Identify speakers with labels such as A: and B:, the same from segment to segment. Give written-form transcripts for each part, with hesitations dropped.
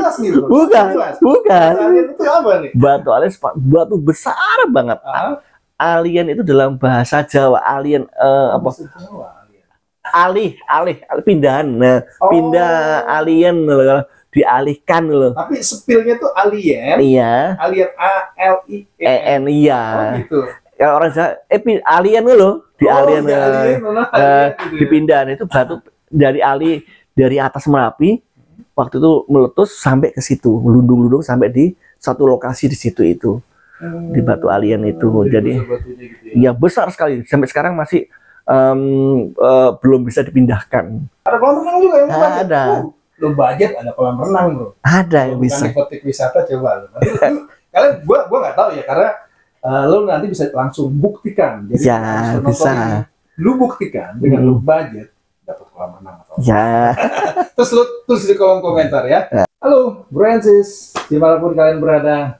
A: jelas nih bro.
B: Bukan,
A: Jelas.
B: bukan.
A: Alien itu apa nih?
B: Batu alien, batu besar banget. Alien itu dalam bahasa Jawa, alien apa?
A: Jawa, alien.
B: Alih, pindahan. Nah, pindah alien loh, dialihkan loh.
A: Tapi spellnya tuh alien.
B: Iya.
A: Alien A-L-I-E-N.
B: Iya.
A: Oh gitu.
B: Ya orang Jawa, alien loh, alien, dipindahan itu batu dari atas Merapi waktu itu meletus sampai ke situ, melundung-lundung sampai di satu lokasi di situ itu. Di batu alien itu. Jadi gitu ya besar sekali, sampai sekarang masih belum bisa dipindahkan.
A: Ada kolam renang juga yang
B: ada.
A: Lo budget ada kolam renang bro.
B: Ada yang bisa.
A: Petik wisata coba. Kalian gua nggak tahu ya karena lo nanti bisa langsung buktikan. Jadi
B: ya bisa.
A: Lu buktikan dengan lu budget dapat kolam renang atau
B: ya.
A: Terus lu tulis di kolom komentar ya. Halo Bro and Sis, dimanapun kalian berada,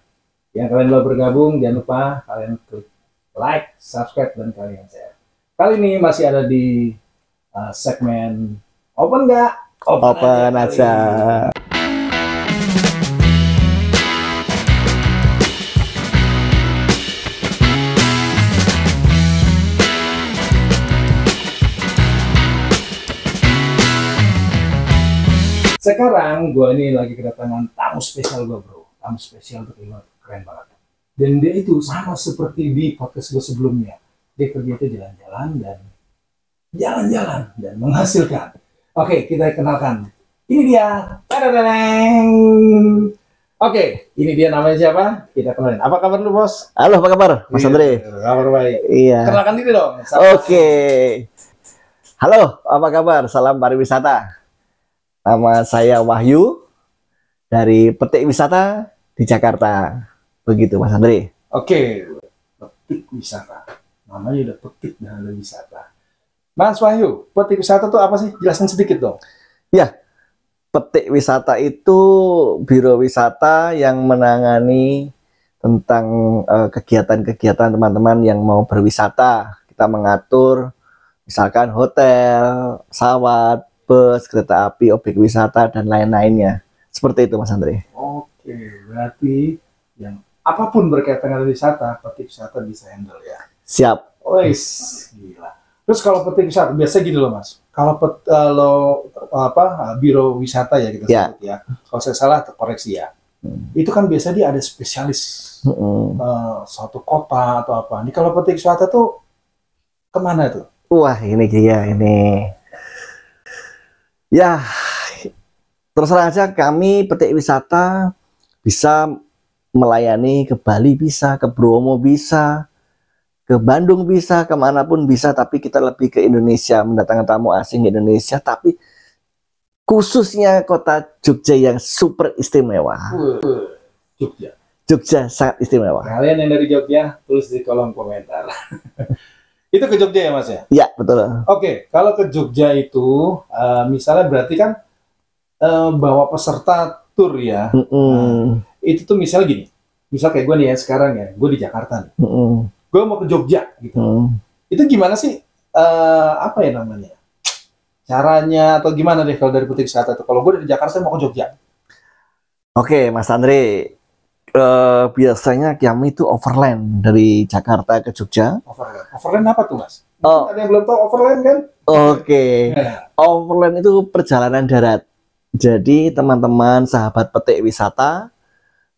A: yang kalian mau bergabung jangan lupa kalian klik like, subscribe dan kalian share. Kali ini masih ada di segmen open nggak?
B: Open aja.
A: Sekarang gue ini lagi kedatangan tamu spesial gue bro. Tamu spesial tuh keren banget. Dan dia itu sama seperti di podcast gue sebelumnya. Dia kerja itu jalan-jalan dan menghasilkan. Oke, kita kenalkan. Ini dia. Tadadadeng. Oke, ini dia namanya siapa? Kita kenalin. Apa kabar lu bos?
B: Halo, apa kabar Mas Andre?
A: Kabar baik.
B: Iya.
A: Kenalkan diri dong.
B: Oke. Halo, apa kabar? Salam pariwisata. Nama saya Wahyu dari Petik Wisata di Jakarta. Begitu Mas Andre.
A: Oke, Petik Wisata. Namanya udah petik dan ada wisata. Mas Wahyu, Petik Wisata itu apa sih? Jelasin sedikit dong.
B: Ya, Petik Wisata itu biro wisata yang menangani tentang kegiatan-kegiatan teman-teman yang mau berwisata. Kita mengatur misalkan hotel, pesawat, bus, kereta api, objek wisata, dan lain-lainnya. Seperti itu Mas Andre.
A: Oke, berarti yang apapun berkaitan dengan wisata, Petik Wisata bisa handle ya?
B: Siap.
A: Wes, gila. Terus kalau Petik Wisata, biasa gini loh Mas. Kalau biro wisata ya kita sebut ya. Kalau saya salah, koreksi ya. Itu kan biasa dia ada spesialis suatu kota atau apa. Ini kalau Petik Wisata tuh kemana tuh?
B: Wah, ini dia ini. Ya, terus aja kami Petik Wisata bisa melayani ke Bali bisa, ke Bromo bisa, ke Bandung bisa, kemanapun bisa, tapi kita lebih ke Indonesia, mendatangkan tamu asing ke Indonesia, tapi khususnya kota Jogja yang super istimewa. Jogja sangat istimewa.
A: Kalian yang dari Jogja, tulis di kolom komentar. Itu ke Jogja ya Mas ya?
B: Ya, betul.
A: Oke, kalau ke Jogja itu, misalnya berarti kan bawa peserta tur ya. Itu tuh misalnya gini, misal kayak gue nih ya sekarang ya, gue di Jakarta nih. Gue mau ke Jogja gitu. Itu gimana sih, apa ya namanya, caranya atau gimana deh kalau dari Petik Wisata itu? Kalau gue dari Jakarta mau ke Jogja.
B: Oke, Mas Andre. Biasanya kami itu overland dari Jakarta ke Jogja.
A: Overland apa tuh Mas? Ada yang belum tahu overland kan?
B: Oke. Overland itu perjalanan darat. Jadi teman-teman sahabat Petik Wisata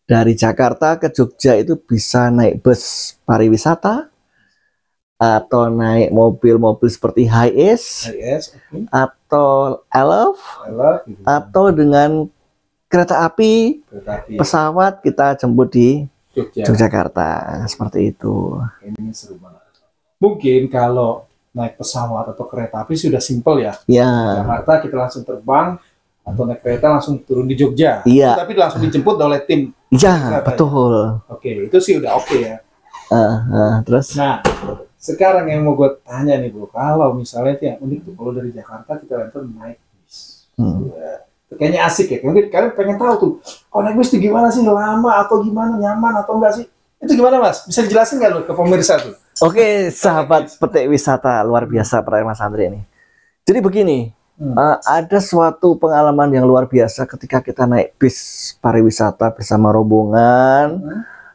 B: dari Jakarta ke Jogja itu bisa naik bus pariwisata atau naik mobil-mobil seperti Hiace, atau Elf, atau dengan kereta api, pesawat kita jemput di Yogyakarta. Seperti itu.
A: Ini seru banget. Mungkin kalau naik pesawat atau kereta api sudah simpel ya.
B: Ya.
A: Jakarta kita langsung terbang atau naik kereta langsung turun di Jogja.
B: Iya.
A: Tapi langsung dijemput oleh tim.
B: Iya, betul.
A: Oke, itu sih udah oke ya.
B: Terus?
A: Nah, sekarang yang mau gue tanya nih bro, kalau misalnya itu yang unik tuh, kalau dari Jakarta kita langsung naik bis. Kayaknya asik ya, mungkin kalian pengen tahu tuh, oh naik bis itu gimana sih, lama atau gimana, nyaman atau enggak sih? Itu gimana Mas? Bisa dijelasin nggak lo ke pemirsa tuh?
B: Oke, sahabat Petik Wisata luar biasa pertanyaan Mas Andre ini. Jadi begini, Ada suatu pengalaman yang luar biasa ketika kita naik bis pariwisata bersama rombongan.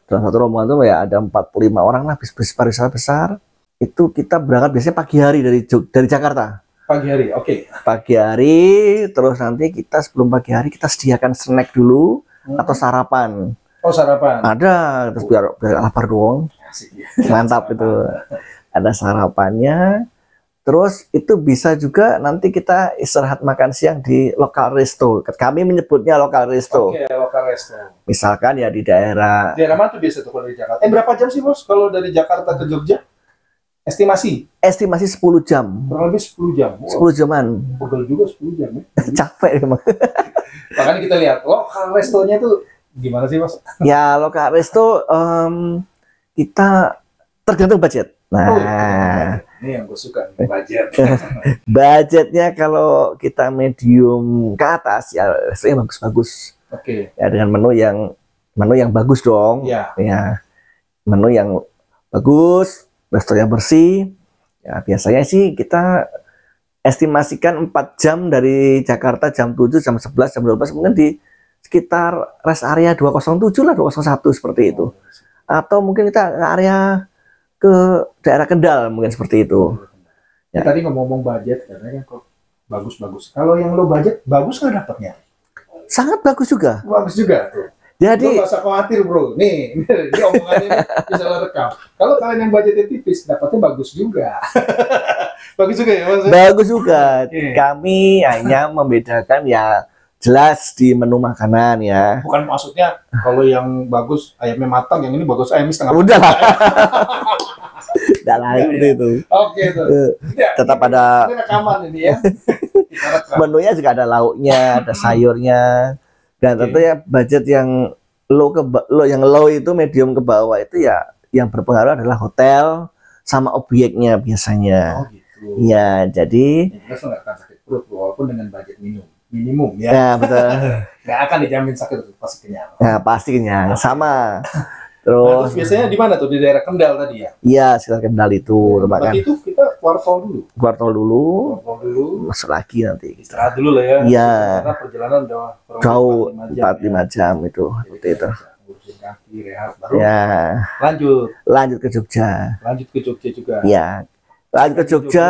B: Dalam satu rombongan itu ya ada 45 orang lah, bis pariwisata besar. Itu kita berangkat biasanya pagi hari dari Jakarta.
A: Pagi hari, oke.
B: Pagi hari, terus nanti kita sebelum pagi hari kita sediakan snack dulu atau sarapan.
A: Oh, sarapan.
B: Ada, terus biar lapar dong. Mantap itu. Ada sarapannya. Terus itu bisa juga nanti kita istirahat makan siang di lokal resto. Kami menyebutnya lokal resto.
A: Oke, lokal resto.
B: Misalkan ya di daerah.
A: Daerah mana tuh biasa tuh kalau dari Jakarta? Berapa jam sih bos kalau dari Jakarta ke Jogja? Estimasi
B: 10 jam.
A: kurang lebih 10 jam.
B: 10 jaman.
A: Pegel juga 10 jam ya.
B: Capek emang.
A: Makanya kita lihat lokal restonya tuh gimana sih bos?
B: Ya lokal resto kita tergantung budget. Nah,
A: ini yang gue suka, budget.
B: budgetnya kalau kita medium ke atas ya restonya bagus-bagus.
A: Oke.
B: Ya dengan menu yang bagus dong.
A: Ya.
B: Ya. Menu yang bagus, restonya bersih. Ya biasanya sih kita estimasikan 4 jam dari Jakarta, jam 7, jam 11, jam 12 mungkin di sekitar rest area 207 lah, 201 seperti itu. Atau mungkin kita ke area ke daerah Kendal mungkin seperti itu.
A: Ya. Tadi ngomong budget karena kan kok bagus-bagus. Kalau yang low budget bagus nggak dapatnya?
B: Sangat bagus juga.
A: Bagus juga tuh.
B: Jadi
A: nggak usah khawatir bro. Nih ini omongannya bisa lo rekam. Kalau kalian yang budgetnya tipis dapatnya bagus juga. Bagus juga ya mas?
B: Bagus juga. Kami hanya membedakan ya jelas di menu makanan ya.
A: Bukan maksudnya kalau yang bagus ayamnya matang, yang ini bagus ayamnya setengah.
B: Udah lah. Udah lah itu.
A: Oke itu.
B: Tetap ada.
A: Ini rekaman ini ya.
B: Menunya juga ada lauknya, ada sayurnya. Dan tentunya budget yang low itu medium ke bawah itu ya yang berpengaruh adalah hotel sama obyeknya biasanya.
A: Oh gitu.
B: Ya jadi.
A: Kita nggak akan sakit perut walaupun dengan budget minimum ya.
B: Ya betul.
A: Nggak akan dijamin sakit, pasti kenyang.
B: Ya pasti kenyang, sama.
A: Terus biasanya di mana tuh, di daerah Kendal tadi ya?
B: Iya, sekitar Kendal itu.
A: Berarti itu kita keluar tol dulu.
B: Keluar dulu.
A: Masuk
B: lagi nanti.
A: Istirahat dulu lah ya.
B: Iya.
A: Karena perjalanan
B: jauh 4-5 jam itu. Seperti itu.
A: Ngurusin kaki, rehat baru.
B: Ya. Lanjut ke Jogja.
A: Lanjut ke Jogja juga.
B: Iya. Lanjut ke Jogja,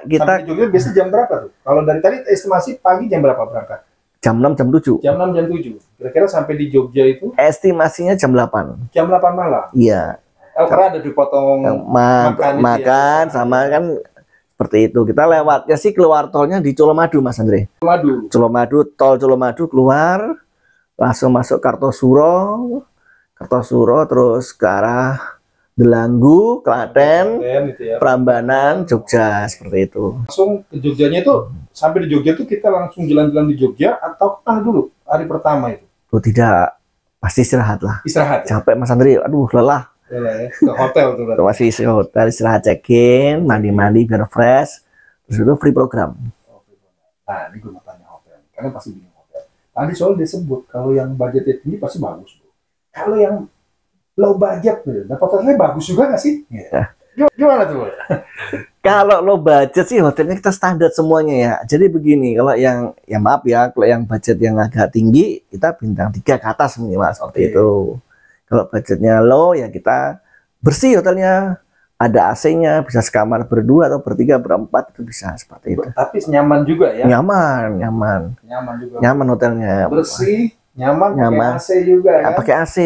B: kita.
A: Sampai Jogja biasa jam berapa tuh? Kalau dari tadi estimasi pagi jam berapa berangkat?
B: Jam 6, jam 7.
A: Jam 6, jam 7. Kira-kira sampai di Jogja itu?
B: Estimasinya jam 8.
A: Jam 8 malam?
B: Iya.
A: Karena ada dipotong
B: makan sama kan seperti itu. Kita lewatnya sih keluar tolnya di Colomadu, Mas Andre. Colomadu, tol Colomadu keluar, langsung masuk Kartosuro, terus ke arah Delanggu, Klaten, ya. Prambanan, Jogja, seperti itu.
A: Langsung ke Jogjanya itu, sampai di Jogja itu kita langsung jalan-jalan di Jogja atau kan dulu hari pertama itu?
B: Oh tidak, pasti istirahat lah.
A: Istirahat.
B: Capek Mas Andri, aduh lelah.
A: Ya. Ke hotel tuh.
B: Masih isi hotel, istirahat, check-in, mandi-mandi biar fresh, terus itu free program.
A: Nah ini gue mau tanya hotel, karena pasti bingung hotel. Tadi soal disebut kalau yang budgetnya tinggi pasti bagus. Kalau yang low budget, dapat hotelnya bagus juga nggak sih? Ya. Gimana tuh?
B: Kalau low budget sih hotelnya kita standar semuanya ya. Jadi begini, kalau yang ya maaf ya, kalau yang budget yang agak tinggi kita bintang 3 ke atas minimal seperti itu. Kalau budgetnya low ya kita bersih hotelnya, ada AC-nya, bisa sekamar berdua atau bertiga, berempat itu bisa seperti itu.
A: Tapi nyaman juga ya?
B: Nyaman juga. Nyaman hotelnya.
A: Bersih, nyaman. Pakai AC juga ya?
B: Pakai AC.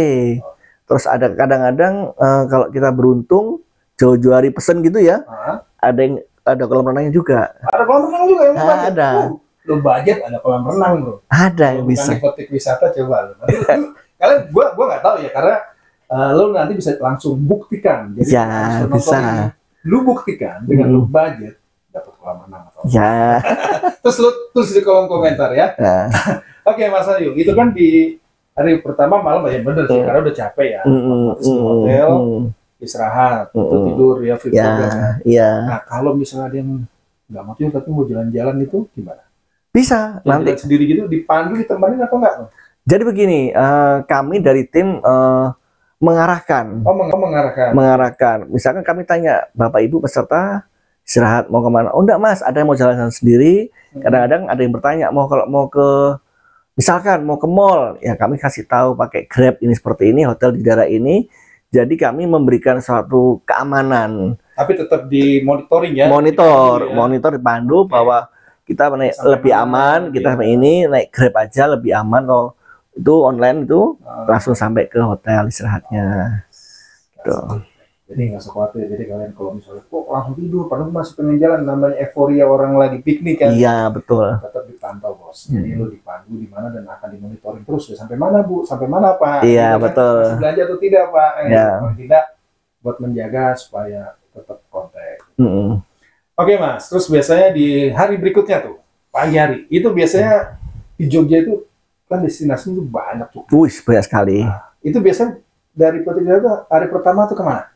B: Terus ada kadang-kadang kalau kita beruntung jauh-jauh hari pesen gitu ya, ada kolam renangnya juga.
A: Ada kolam renang juga yang
B: ada.
A: Lo budget ada kolam renang bro.
B: Ada yang bisa.
A: Bukan wisata coba. Kalian gua nggak tahu ya karena lo nanti bisa langsung buktikan. Jadi
B: ya bisa.
A: Lu buktikan dengan lo budget dapat kolam renang atau
B: ya.
A: Terus lo tulis di kolom komentar ya. Oke Mas Ayu, itu kan di hari pertama malam ya bener sih karena udah capek ya. Hotel, istirahat, tidur ya, fit program. Nah kalau misalnya ada yang nggak mau tidur tapi mau jalan-jalan itu gimana?
B: Bisa. Nanti
A: sendiri gitu dipandu, ditemenin atau enggak?
B: Jadi begini, kami dari tim mengarahkan.
A: Mengarahkan.
B: Misalkan kami tanya Bapak Ibu peserta istirahat mau kemana? Oh enggak mas, ada yang mau jalan-jalan sendiri. Kadang-kadang ada yang bertanya kalau mau ke misalkan mau ke mall, ya kami kasih tahu pakai Grab ini seperti ini, hotel di daerah ini. Jadi kami memberikan suatu keamanan.
A: Tapi tetap di monitoring ya.
B: Monitor dipandu bahwa kita lebih aman, kita sampai ini naik Grab aja lebih aman. Kalau itu online itu langsung sampai ke hotel istirahatnya. Gitu.
A: Jadi nggak usah khawatir. Jadi kalian kalau misalnya kok langsung tidur, padahal masih pengen jalan, namanya euforia orang lagi piknik kan.
B: Iya betul.
A: Tetap dipantau bos. Jadi lu dipandu di mana dan akan dimonitoring terus. Ya, sampai mana bu? Sampai mana pak?
B: Iya
A: gitu,
B: betul.
A: Kan? Masih belanja atau tidak pak?
B: Ya.
A: Kalau tidak, buat menjaga supaya tetap kontak. Oke mas. Terus biasanya di hari berikutnya tuh, pagi hari, itu biasanya di Jogja itu kan destinasi itu banyak tuh.
B: Banyak sekali.
A: Nah, itu biasanya dari hari pertama tuh kemana?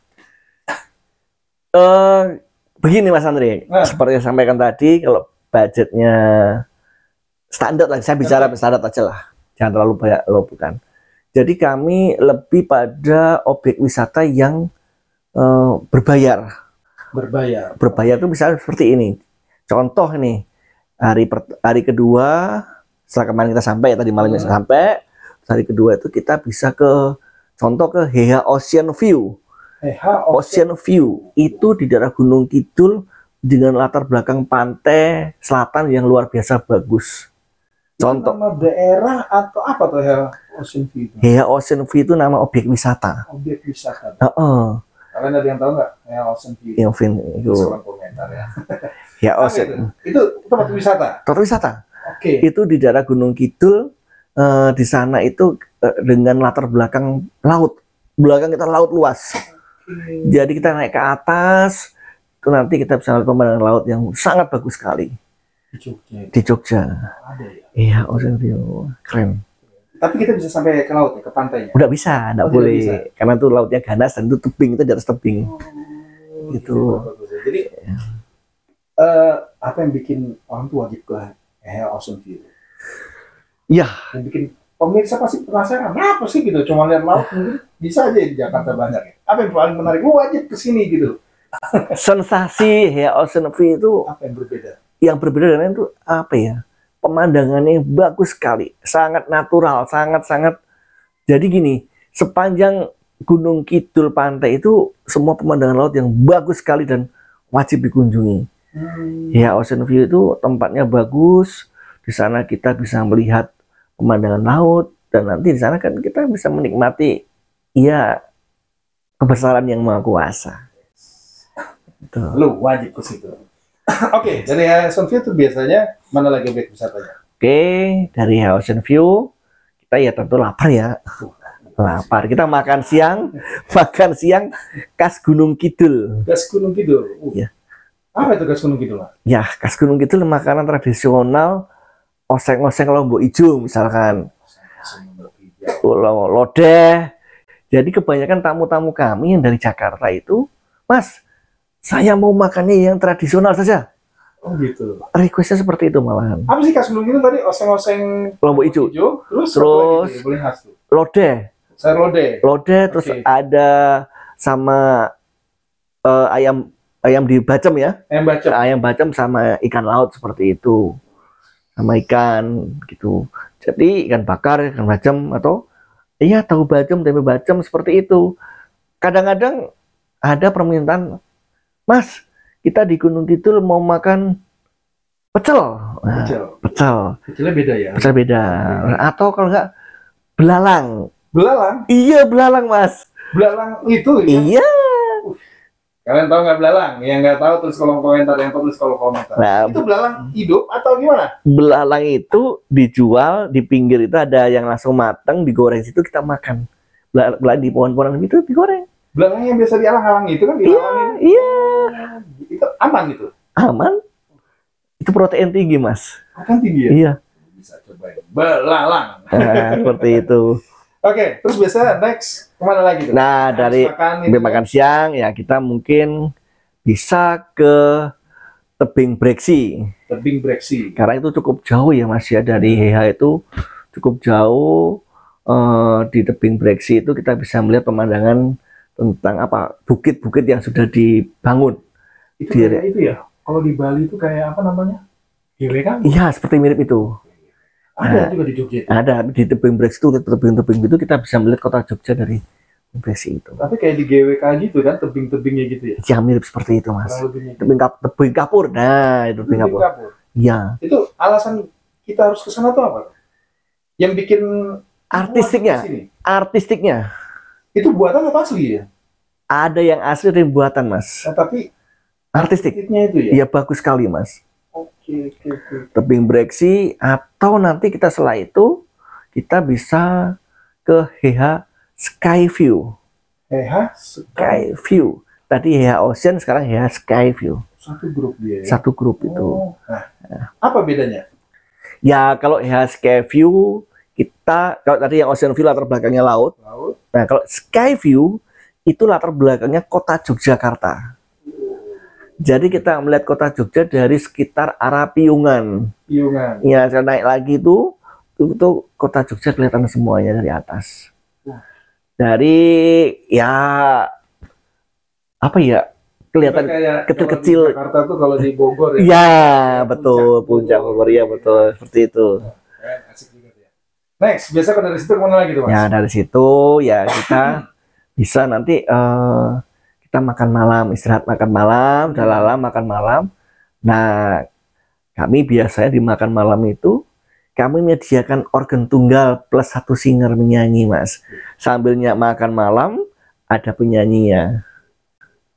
B: Begini Mas Andre, seperti yang sampaikan tadi, kalau budgetnya standar lah, saya bicara standar aja lah, jangan terlalu banyak loh, bukan. Jadi kami lebih pada objek wisata yang berbayar. Berbayar itu misalnya seperti ini. Contoh nih, hari kedua setelah kemarin kita sampai, tadi malamnya sampai, hari kedua itu kita bisa ke contoh ke HH Ocean View. Ocean View itu di daerah Gunung Kidul dengan latar belakang pantai selatan yang luar biasa bagus. Contoh
A: nama daerah atau apa tuh HH Ocean View itu?
B: HH Ocean View itu nama objek wisata.
A: Objek wisata.
B: Kalian
A: ada yang tahu nggak HH Ocean View?
B: Itu.
A: Komentar ya.
B: HH Ocean.
A: Itu tempat wisata.
B: Tempat wisata.
A: Oke.
B: Itu di daerah Gunung Kidul. Di sana itu dengan latar belakang laut. Belakang kita laut luas. Jadi kita naik ke atas, itu nanti kita bisa melihat pemandangan laut yang sangat bagus sekali. Di Jogja.
A: Ada ya?
B: Iya, Ocean View. Keren.
A: Tapi kita bisa sampai ke laut ya, ke pantainya?
B: Udah bisa, enggak boleh. Bisa. Karena itu lautnya ganas dan itu tebing, itu di atas tebing. Gitu.
A: Jadi, apa yang bikin orang tua wajib ke Ocean View?
B: Iya.
A: Yang bikin pemirsa pasti penasaran, apa sih gitu? Cuma lihat laut mungkin bisa aja di Jakarta banyak ya. Apa yang paling menarik? Wajib ke sini gitu.
B: Sensasi Ocean View itu
A: apa yang berbeda?
B: Yang berbeda dengan itu apa ya? Pemandangannya yang bagus sekali, sangat natural, sangat. Jadi gini, sepanjang Gunung Kidul pantai itu semua pemandangan laut yang bagus sekali dan wajib dikunjungi. Ocean View itu tempatnya bagus. Di sana kita bisa melihat pemandangan laut dan nanti di sana kan kita bisa menikmati kebesaran yang Maha Kuasa.
A: Lu wajib ke situ. Oke, dari Ocean View itu biasanya mana lagi objek wisatanya?
B: Oke, dari Ocean View kita ya tentu lapar ya. Lapar. Kita makan siang khas Gunung Kidul.
A: Khas Gunung Kidul.
B: Ya.
A: Apa itu khas Gunung Kidul?
B: Ya, khas Gunung Kidul makanan tradisional. Oseng-oseng lombok hijau misalkan, lodeh. Jadi kebanyakan tamu-tamu kami yang dari Jakarta itu, Mas, saya mau makannya yang tradisional saja.
A: Oh gitu.
B: Requestnya seperti itu malahan.
A: Apa sih khas Gunung Kidul tadi? Oseng-oseng
B: lombok hijau.
A: Terus
B: lodeh.
A: Sayur lodeh.
B: Terus ada sama ayam dibacem ya. Ayam bacem sama ikan laut seperti itu. Sama ikan gitu. Jadi ikan bakar, ikan bacem atau tahu bacem, tempe bacem seperti itu. Kadang-kadang ada permintaan, Mas, kita di Gunung Kidul mau makan pecel. Pecel. Pecelnya
A: beda ya?
B: Pecel beda. Atau kalau enggak belalang.
A: Belalang?
B: Iya, belalang, Mas.
A: Belalang itu ya?
B: Iya.
A: Kalian tahu nggak belalang? Yang nggak tahu tulis kolom komentar, yang tulis kolom komentar.
B: Nah,
A: itu belalang hidup atau gimana?
B: Belalang itu dijual di pinggir, itu ada yang langsung matang, digoreng, situ kita makan. Belalang di pohon-pohonan itu digoreng.
A: Belalang yang biasa dialang-alang itu kan?
B: Iya.
A: Itu aman gitu?
B: Aman. Itu protein tinggi, Mas.
A: Protein tinggi ya?
B: Iya.
A: Bisa cobain. Belalang.
B: Seperti itu.
A: Oke, terus biasa next kemana lagi tuh?
B: Nah, dari makan siang ya kita mungkin bisa ke Tebing Breksi.
A: Tebing Breksi.
B: Karena itu cukup jauh ya Mas ya, dari HH itu cukup jauh. Di Tebing Breksi itu kita bisa melihat pemandangan tentang bukit-bukit yang sudah dibangun.
A: Itu kayak itu ya. Kalau di Bali itu kayak apa namanya? GWK?
B: Iya, seperti mirip itu.
A: Ada juga di Jogja itu.
B: Ada di tebing breksi itu, tebing-tebing itu kita bisa melihat kota Jogja dari breksi itu.
A: Tapi kayak di GWK gitu kan, tebing-tebingnya gitu ya.
B: Ya mirip seperti itu, Mas. Tebing kapur. Nah, itu tebing kapur. Iya.
A: Itu alasan kita harus ke sana tuh apa? Yang bikin
B: artistiknya.
A: Itu buatan atau asli ya?
B: Ada yang asli dan buatan, Mas.
A: Nah, tapi
B: artistiknya itu ya? Iya, bagus sekali, Mas.
A: Oke.
B: Tebing breksi, atau nanti kita setelah itu kita bisa ke HH Skyview. Skyview. Tadi HH Ocean, sekarang HH Skyview.
A: Satu grup dia ya?
B: Satu grup itu.
A: Nah, apa bedanya?
B: Ya, kalau HH Skyview, kalau tadi yang Ocean View latar belakangnya laut. Nah, kalau Skyview, itu latar belakangnya kota Yogyakarta. Jadi kita melihat kota Jogja dari sekitar arah Piungan. Ya, saya naik lagi itu kota Jogja kelihatan semuanya dari atas. Dari ya apa ya, kelihatan kecil-kecil.
A: Jakarta tuh kalau di Bogor
B: ya. Ya, betul, puncak Bogor ya, betul, seperti itu.
A: Asik juga ya. Next, biasa dari situ kemana lagi tuh, Mas?
B: Ya, dari situ ya kita bisa nanti kita makan malam, istirahat makan malam, dalam makan malam. Nah, kami biasanya di makan malam itu kami menyediakan organ tunggal plus satu singer menyanyi, Mas. Sambilnya makan malam ada penyanyinya.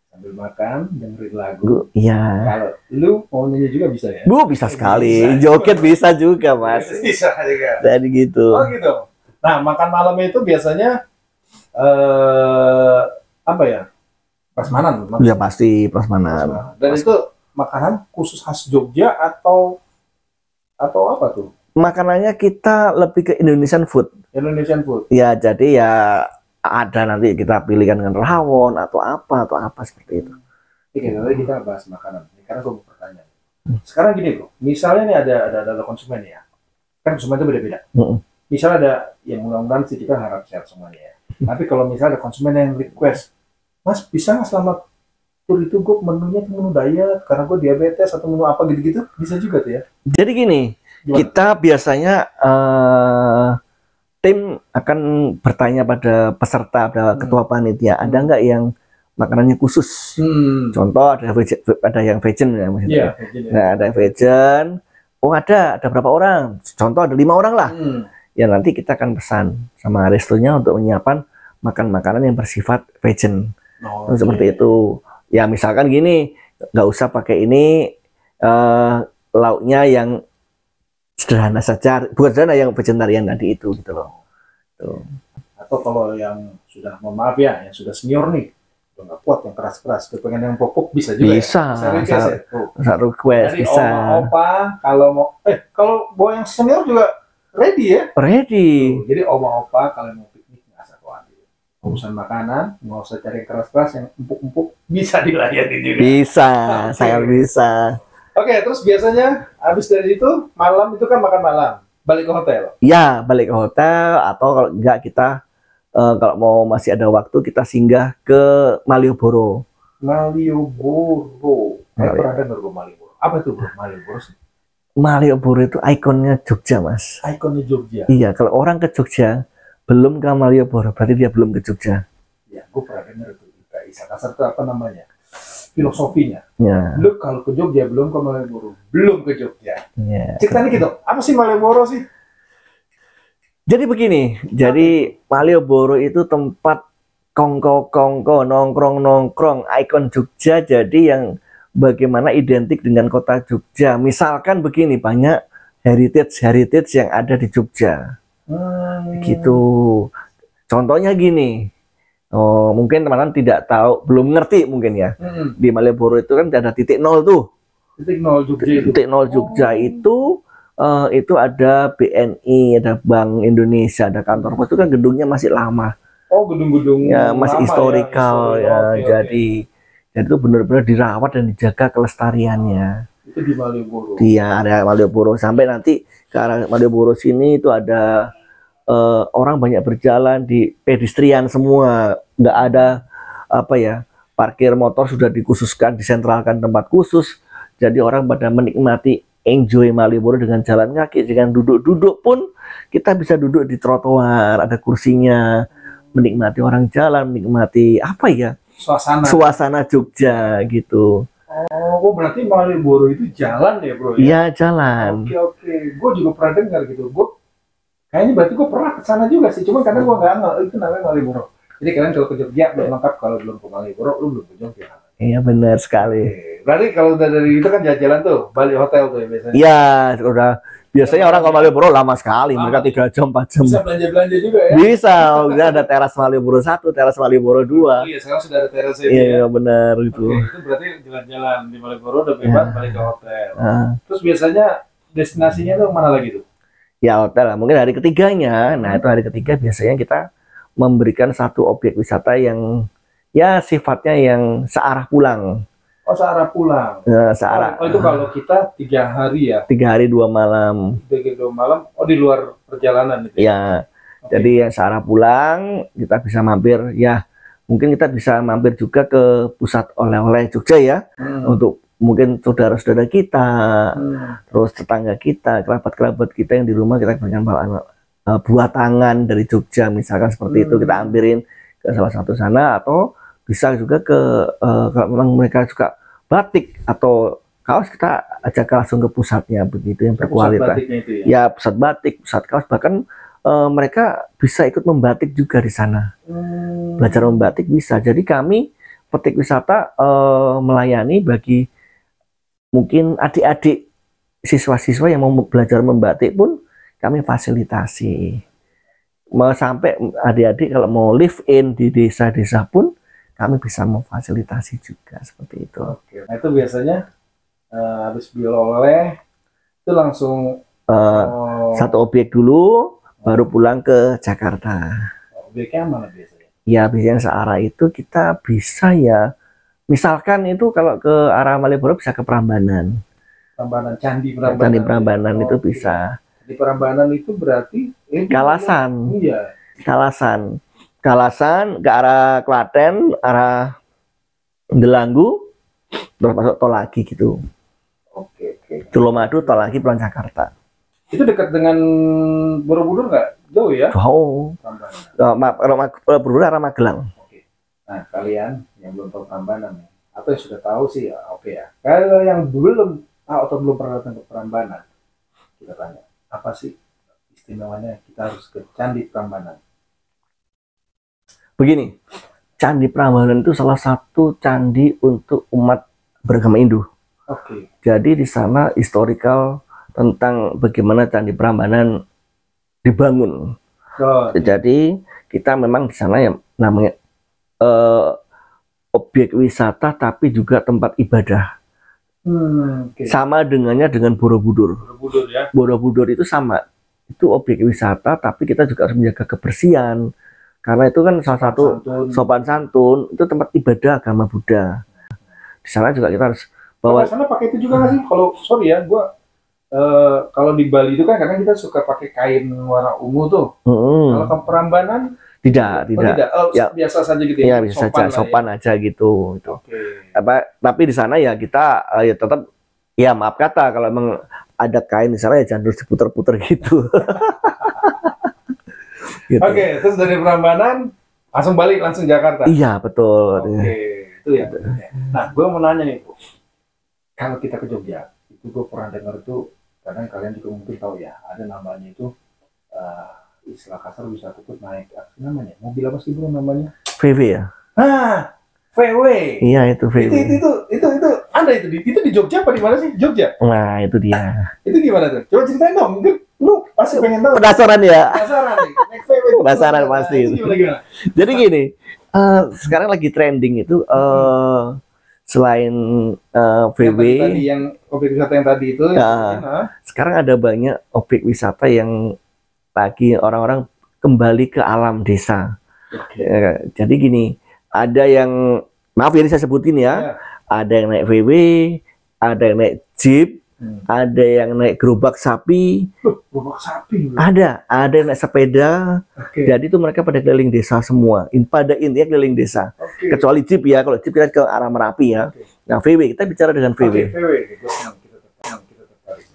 A: Sambil makan dengerin lagu.
B: Iya.
A: Kalau lu mau nyanyi juga bisa ya?
B: Bisa sekali. Joget bisa juga, Mas.
A: Bisa juga.
B: Jadi gitu.
A: Oh gitu. Nah, makan malam itu biasanya apa ya? Prasmanan.
B: Ya pasti prasmanan.
A: Dan itu makanan khusus khas Jogja atau apa tuh?
B: Makanannya kita lebih ke Indonesian food. Ya, jadi ya ada nanti kita pilihkan dengan rawon atau apa seperti itu.
A: Oke, nanti kita bahas makanan. Karena gue mau bertanya. Sekarang gini bro, misalnya nih ada konsumen ya, kan konsumen itu beda-beda. Misalnya ada yang mudah-mudahan sih kita harap sehat semuanya ya. Tapi kalau misalnya ada konsumen yang request, Mas bisa nggak selama tur itu gue menunya tuh menu diet karena gue diabetes atau menu apa gitu-gitu, bisa juga tuh ya.
B: Jadi gini, kita biasanya tim akan bertanya pada peserta, pada ketua panitia, ada nggak yang makanannya khusus? Contoh ada yang vegan ya, maksudnya. Nah, ada yang vegan. Oh ada berapa orang? Contoh ada 5 orang lah. Ya nanti kita akan pesan sama restonya untuk menyiapkan makanan yang bersifat vegan. Seperti itu. Ya misalkan gini, nggak usah pakai ini lauknya yang sederhana saja, bukan sederhana, yang vegetarian tadi itu gitu loh. Tuh.
A: Atau kalau yang sudah, mohon maaf ya, yang sudah senior nih, udah nggak kuat yang keras-keras, pengen yang pokok bisa juga.
B: Bisa request,
A: jadi
B: bisa.
A: Oma-opa kalau bawa yang senior juga ready ya.
B: Ready.
A: Jadi oma-opa kalau mau piknik nggak usah khawatir. Urusan makanan nggak usah cari yang keras-keras, yang empuk-empuk bisa dilayani juga.
B: Bisa, sangat bisa.
A: Oke, terus biasanya habis dari itu malam itu kan makan malam, balik ke hotel.
B: Ya, balik ke hotel, atau kalau enggak kita kalau mau masih ada waktu kita singgah ke Malioboro.
A: Malioboro. Pernah dengar gue Malioboro. Apa itu bro Malioboro sih?
B: Malioboro itu ikonnya Jogja, Mas.
A: Ikonnya Jogja.
B: Iya, kalau orang ke Jogja belum ke Malioboro, berarti dia belum ke Jogja.
A: Ya, gue pernah dengar itu. Isa kasar itu apa namanya? Filosofinya.
B: Ya.
A: Lu kalau ke Jogja belum ke Malioboro, belum ke Jogja.
B: Ya.
A: Ceritanya gitu. Apa sih Malioboro sih?
B: Jadi begini, jadi Malioboro itu tempat kongko-kongko, nongkrong-nongkrong, ikon Jogja, jadi yang bagaimana identik dengan kota Jogja. Misalkan begini, banyak heritage yang ada di Jogja. Gitu. Contohnya gini, mungkin teman-teman tidak tahu, belum ngerti mungkin ya. Di Malioboro itu kan ada titik nol tuh.
A: Titik nol Jogja itu.
B: Titik nol Jogja itu ada BNI, ada Bank Indonesia, ada kantor pos, itu kan gedungnya masih lama.
A: Oh, gedung-gedung
B: ya, masih historikal ya. Jadi itu benar-benar dirawat dan dijaga kelestariannya.
A: Itu di Malioboro.
B: Iya, ada Malioboro. Sampai nanti ke arah Malioboro sini itu ada orang banyak berjalan di pedestrian semua, nggak ada apa ya, parkir motor sudah dikhususkan, disentralkan tempat khusus. Jadi orang pada menikmati, enjoy Malioboro dengan jalan kaki, dengan duduk-duduk pun kita bisa duduk di trotoar, ada kursinya, menikmati orang jalan, menikmati apa ya? Suasana Jogja gitu.
A: Oh, berarti Malioboro itu jalan ya, bro?
B: Iya, jalan.
A: Oke. Gue juga pernah dengar gitu. Kayaknya berarti gue pernah ke sana juga sih. Cuman karena gue nggak ngerti itu namanya Malioboro. Jadi kalian kalau ke Jogja belum lengkap, kalau belum ke Malioboro, lu belum ke Jogja.
B: Iya, benar sekali.
A: Berarti kalau udah dari itu kan jalan-jalan tuh, Bali Hotel tuh ya biasanya.
B: Iya, udah. Biasanya orang ke Malioboro lama sekali, mereka 3 jam, 4 jam.
A: Bisa belanja-belanja juga ya?
B: Bisa, udah ada teras Malioboro 1, teras Malioboro 2.
A: Iya, sekarang sudah ada teras ini.
B: Iya, benar itu.
A: Itu berarti jalan-jalan di Malioboro udah bebas balik ke hotel. Terus biasanya destinasinya tuh mana lagi tuh?
B: Ya hotel, mungkin hari ketiganya. Nah, itu hari ketiga biasanya kita memberikan satu objek wisata yang ya sifatnya yang searah pulang.
A: Oh, searah pulang.
B: Searah.
A: Oh, itu kalau kita 3 hari ya?
B: 3 hari 2 malam.
A: 3 hari 2 malam. Oh, di luar perjalanan itu?
B: Ya. Jadi yang searah pulang kita bisa mampir ya. Mungkin kita bisa mampir juga ke pusat oleh-oleh Jogja ya. Untuk mungkin saudara-saudara kita, terus tetangga kita, kerabat-kerabat kita yang di rumah kita berikan bawaan buah tangan dari Jogja misalkan seperti itu, kita ambilin ke salah satu sana, atau bisa juga ke kalau memang mereka suka batik atau kaos, kita ajak langsung ke pusatnya begitu yang berkualitas. Ya pusat batik, pusat kaos, bahkan mereka bisa ikut membatik juga di sana. Belajar membatik bisa. Jadi kami Petik Wisata melayani bagi mungkin adik-adik siswa-siswa yang mau belajar membatik pun kami fasilitasi. Mau sampai adik-adik kalau mau live in di desa-desa pun kami bisa memfasilitasi juga seperti itu.
A: Oke. Nah itu biasanya habis beli oleh itu langsung
B: satu objek dulu, baru pulang ke Jakarta.
A: Objeknya mana biasanya?
B: Ya biasanya searah itu kita bisa ya, misalkan itu kalau ke arah Malioboro bisa ke Prambanan. Candi Prambanan. Candi Prambanan itu bisa.
A: Di Prambanan itu berarti
B: Kalasan.
A: Iya.
B: Kalasan ke arah Klaten, arah Delanggu, terus masuk tol lagi gitu.
A: Oke.
B: Tulomadu tol lagi pulang Jakarta.
A: Itu dekat dengan Borobudur nggak? Jauh ya?
B: Jauh. Borobudur arah Magelang.
A: Oke. Nah kalian yang belum tahu Prambanan atau yang sudah tahu sih ya, oke ya. Kalau yang belum tahu atau belum pernah datang ke Prambanan, kita tanya apa sih istimewanya kita harus ke Candi Prambanan?
B: Begini, Candi Prambanan itu salah satu candi untuk umat beragama Hindu.
A: Oke.
B: Jadi di sana historical tentang bagaimana Candi Prambanan dibangun. Jadi kita memang di sana ya namanya objek wisata tapi juga tempat ibadah. Sama dengannya dengan Borobudur.
A: Ya.
B: Borobudur itu sama, itu objek wisata tapi kita juga harus menjaga kebersihan. Karena itu kan salah satu sopan santun, itu tempat ibadah agama Buddha. Di sana juga kita harus bawa.
A: Di sana pakai itu juga nggak sih? Kalau sorry ya, gua kalau di Bali itu kan kadang kita suka pakai kain warna ungu tuh. Kalau ke Prambanan
B: tidak.
A: Ya, biasa saja gitu
B: ya. Biasa saja, sopan aja gitu. Tapi di sana ya kita ya tetap ya maaf kata kalau emang ada kain di sana ya jangan terus diputer-puter gitu.
A: Gitu. Oke, terus dari Prambanan langsung balik langsung Jakarta.
B: Iya betul.
A: Itu ya. Nah, gue mau nanya nih, Bu. Kalau kita ke Jogja, itu gue pernah dengar itu, kadang kalian juga mungkin tahu ya, ada namanya itu istilah kasar bisa tukut naik namanya mobil apa sih bro namanya?
B: VW ya.
A: VW.
B: Iya itu VW.
A: Itu ada itu di Jogja apa di mana sih? Jogja.
B: Nah itu dia.
A: Itu gimana tuh? Coba ceritain dong. Mungkin lu pasti pengen tahu.
B: Penasaran ya?
A: Penasaran nih. Naik VW.
B: Penasaran pasti.
A: Gimana?
B: Jadi gini, sekarang lagi trending itu selain VW.
A: Yang objek wisata yang tadi itu.
B: Sekarang ada banyak objek wisata yang lagi orang-orang kembali ke alam desa. Jadi gini, ada yang maaf ya saya sebutin ya, ada yang naik VW, ada yang naik Jeep, ada yang naik gerobak sapi,
A: gerobak sapi,
B: ada yang naik sepeda. Jadi itu mereka pada keliling desa semua. Pada intinya keliling desa. Kecuali jeep ya, kalau jeep kita ke arah Merapi ya. Nah VW, kita bicara dengan VW.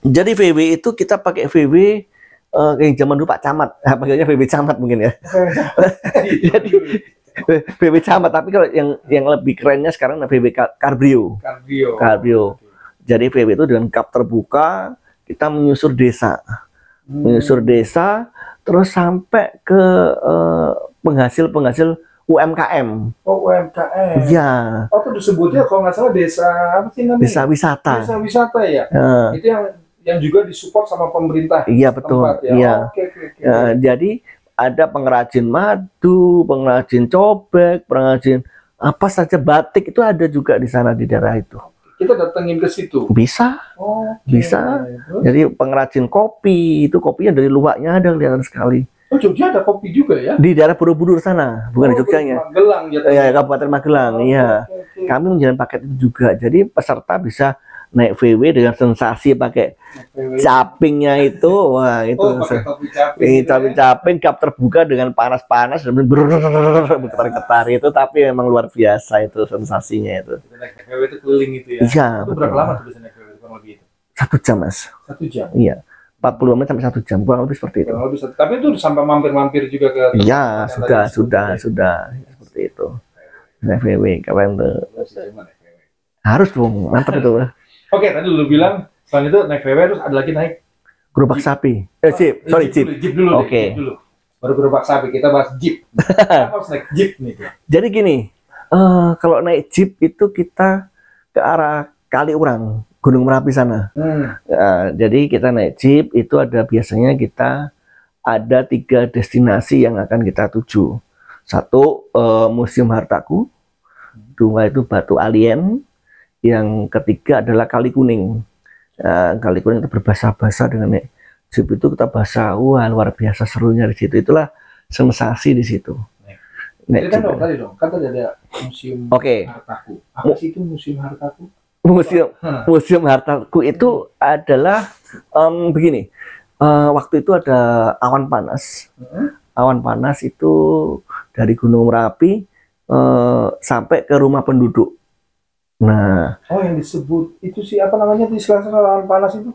B: Jadi VW itu kita pakai VW yang zaman dulu Pak Camat, panggilnya VW Camat mungkin ya. Jadi VW Camat, tapi kalau yang lebih kerennya sekarang VW Cabrio. Jadi VW itu dengan kap terbuka, kita menyusur desa, terus sampai ke penghasil UMKM.
A: Oh, UMKM.
B: Iya.
A: Oh, itu disebutnya kalau nggak salah desa apa sih namanya?
B: Desa wisata.
A: Desa wisata ya. Itu yang juga disupport sama pemerintah.
B: Iya betul.
A: Tempat, ya.
B: Iya. Jadi ada pengrajin madu, pengrajin cobek, pengrajin apa saja, batik itu ada juga di sana di daerah itu.
A: Kita datengin ke situ.
B: Bisa. Bisa. Jadi pengrajin kopi, itu kopinya dari luaknya ada kelihatan sekali.
A: Oh, Jogja ada kopi juga ya?
B: Di daerah Borobudur sana, bukan di Jogjanya.
A: Magelang
B: ya. Kabupaten Magelang, iya. Kami menjalankan paket itu juga. Jadi peserta bisa naik VW dengan sensasi pakai capingnya itu, wah itu caping kap terbuka dengan panas-panas dan bergetar-getar itu, tapi memang luar biasa itu sensasinya itu.
A: VW itu keliling itu ya?
B: Iya.
A: Itu berapa lama tuh bisa naik VW kurang lebih itu?
B: 1 jam mas.
A: 1 jam?
B: Iya. 40 menit sampai 1 jam, kurang lebih seperti itu.
A: Tapi itu sampai mampir-mampir juga ke?
B: Iya, sudah seperti itu. Naik VW, keren tuh. Harus dong, mantap itu.
A: Oke, tadi lu bilang selain itu naik VW terus ada lagi naik
B: gerobak sapi. Jeep dulu. Oke.
A: Baru gerobak sapi, kita bahas Jeep. Kita harus naik Jeep nih.
B: Jadi gini, kalau naik Jeep itu kita ke arah Kaliurang, Gunung Merapi sana. Jadi kita naik Jeep itu biasanya kita ada 3 destinasi yang akan kita tuju. 1 Museum Hartaku, 2 itu Batu Alien, yang ketiga adalah Kali Kuning. Kali Kuning itu berbahasa dengan naik Jeep itu kita bahasa, wah luar biasa serunya di situ. Itulah sensasi di situ.
A: Kan tadi ada Museum Hartaku. Apa sih itu Museum Hartaku?
B: Museum Hartaku itu adalah begini. Waktu itu ada awan panas. Awan panas itu dari Gunung Merapi sampai ke rumah penduduk. Nah,
A: yang disebut itu sih apa namanya di istilah awan panas itu?